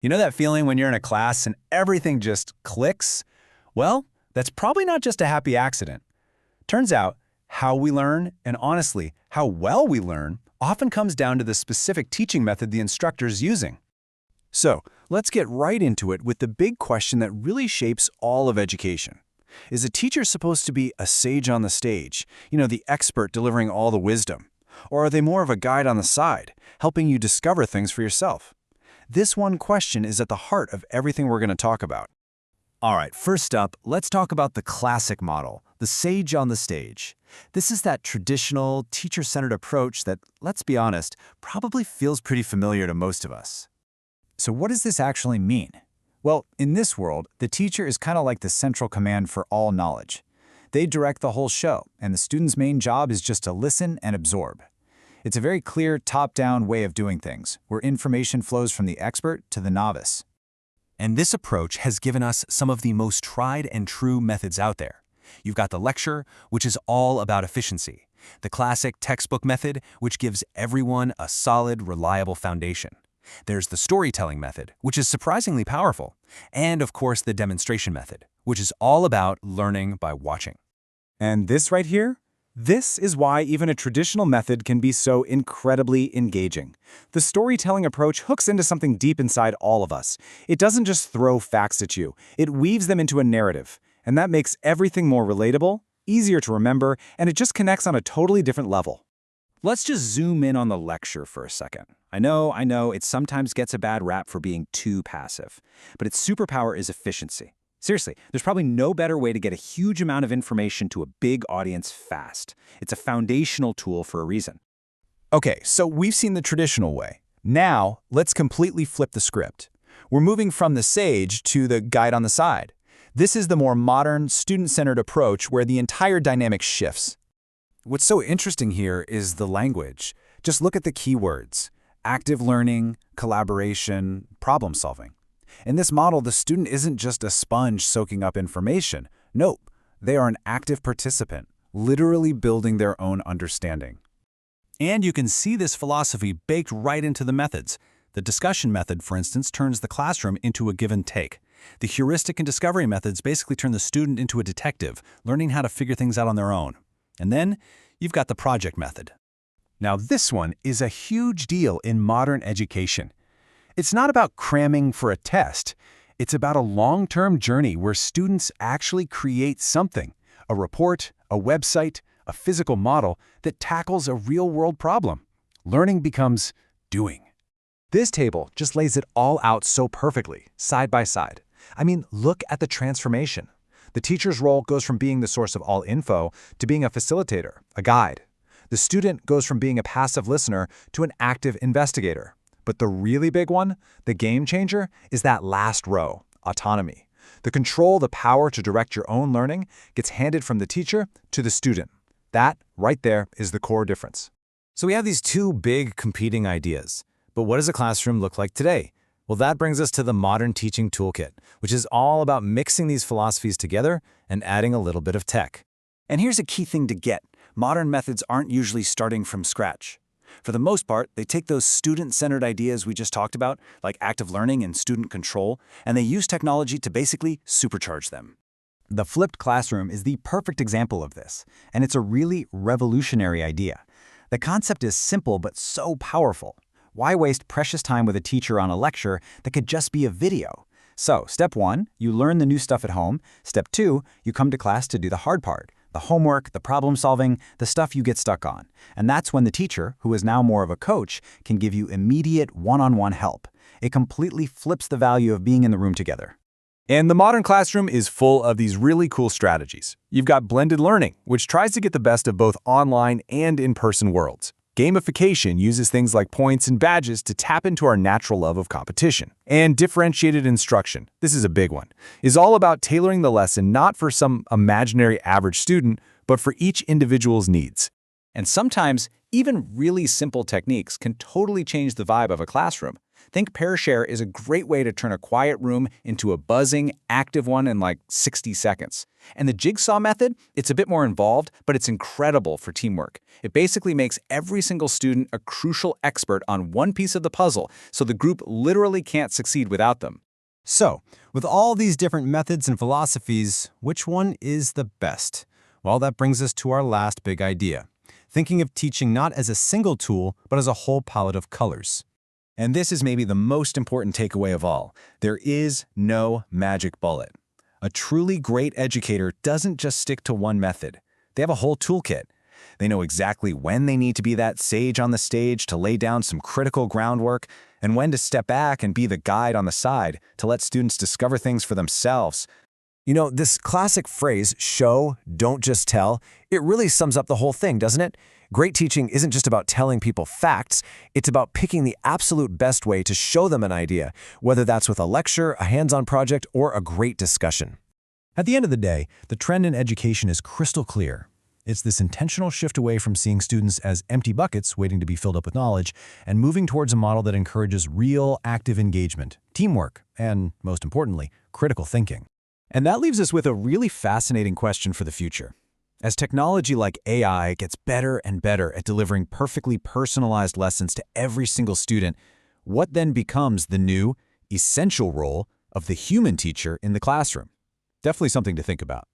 You know that feeling when you're in a class and everything just clicks? Well, that's probably not just a happy accident. Turns out, how we learn, and honestly, how well we learn, often comes down to the specific teaching method the instructor is using. So, let's get right into it with the big question that really shapes all of education. Is a teacher supposed to be a sage on the stage, the expert delivering all the wisdom? Or are they more of a guide on the side, helping you discover things for yourself? This one question is at the heart of everything we're going to talk about. All right, first up, let's talk about the classic model, the sage on the stage. This is that traditional, teacher-centered approach that, let's be honest, probably feels pretty familiar to most of us. So what does this actually mean? Well, in this world, the teacher is kind of like the central command for all knowledge. They direct the whole show, and the student's main job is just to listen and absorb. It's a very clear, top-down way of doing things, where information flows from the expert to the novice. And this approach has given us some of the most tried and true methods out there. You've got the lecture, which is all about efficiency. The classic textbook method, which gives everyone a solid, reliable foundation. There's the storytelling method, which is surprisingly powerful. And, of course, the demonstration method, which is all about learning by watching. And this right here? This is why even a traditional method can be so incredibly engaging. The storytelling approach hooks into something deep inside all of us. It doesn't just throw facts at you. It weaves them into a narrative. And that makes everything more relatable, easier to remember, and it just connects on a totally different level. Let's just zoom in on the lecture for a second. I know, it sometimes gets a bad rap for being too passive. But its superpower is efficiency. Seriously, there's probably no better way to get a huge amount of information to a big audience fast. It's a foundational tool for a reason. Okay, so we've seen the traditional way. Now, let's completely flip the script. We're moving from the sage to the guide on the side. This is the more modern, student-centered approach where the entire dynamic shifts. What's so interesting here is the language. Just look at the keywords: active learning, collaboration, problem solving. In this model, the student isn't just a sponge soaking up information. Nope, they are an active participant, literally building their own understanding. And you can see this philosophy baked right into the methods. The discussion method, for instance, turns the classroom into a give and take. The heuristic and discovery methods basically turn the student into a detective, learning how to figure things out on their own. And then you've got the project method. Now this one is a huge deal in modern education. It's not about cramming for a test. It's about a long-term journey where students actually create something, a report, a website, a physical model that tackles a real-world problem. Learning becomes doing. This table just lays it all out so perfectly, side by side. I mean, look at the transformation. The teacher's role goes from being the source of all info to being a facilitator, a guide. The student goes from being a passive listener to an active investigator. But the really big one, the game changer, is that last row, autonomy. The control, the power to direct your own learning gets handed from the teacher to the student. That, right there, is the core difference. So we have these two big competing ideas. But what does a classroom look like today? Well, that brings us to the modern teaching toolkit, which is all about mixing these philosophies together and adding a little bit of tech. And here's a key thing to get. Modern methods aren't usually starting from scratch. For the most part, they take those student-centered ideas we just talked about, like active learning and student control, and they use technology to basically supercharge them. The flipped classroom is the perfect example of this, and it's a really revolutionary idea. The concept is simple but so powerful. Why waste precious time with a teacher on a lecture that could just be a video? So, step 1, you learn the new stuff at home. Step 2, you come to class to do the hard part, the homework, the problem solving, the stuff you get stuck on. And that's when the teacher, who is now more of a coach, can give you immediate one-on-one help. It completely flips the value of being in the room together. And the modern classroom is full of these really cool strategies. You've got blended learning, which tries to get the best of both online and in-person worlds. Gamification uses things like points and badges to tap into our natural love of competition. And differentiated instruction, this is a big one, is all about tailoring the lesson not for some imaginary average student, but for each individual's needs. And sometimes, even really simple techniques can totally change the vibe of a classroom. Think pair share is a great way to turn a quiet room into a buzzing, active one in like 60 seconds. And the jigsaw method, it's a bit more involved, but it's incredible for teamwork. It basically makes every single student a crucial expert on one piece of the puzzle, so the group literally can't succeed without them. So, with all these different methods and philosophies, which one is the best? Well, that brings us to our last big idea. Thinking of teaching not as a single tool, but as a whole palette of colors. And this is maybe the most important takeaway of all. There is no magic bullet. A truly great educator doesn't just stick to one method. They have a whole toolkit. They know exactly when they need to be that sage on the stage to lay down some critical groundwork, and when to step back and be the guide on the side to let students discover things for themselves. You know, this classic phrase, show, don't just tell, it really sums up the whole thing, doesn't it? Great teaching isn't just about telling people facts, it's about picking the absolute best way to show them an idea, whether that's with a lecture, a hands-on project, or a great discussion. At the end of the day, the trend in education is crystal clear. It's this intentional shift away from seeing students as empty buckets waiting to be filled up with knowledge and moving towards a model that encourages real, active engagement, teamwork, and, most importantly, critical thinking. And that leaves us with a really fascinating question for the future. As technology like AI gets better and better at delivering perfectly personalized lessons to every single student, what then becomes the new, essential role of the human teacher in the classroom? Definitely something to think about.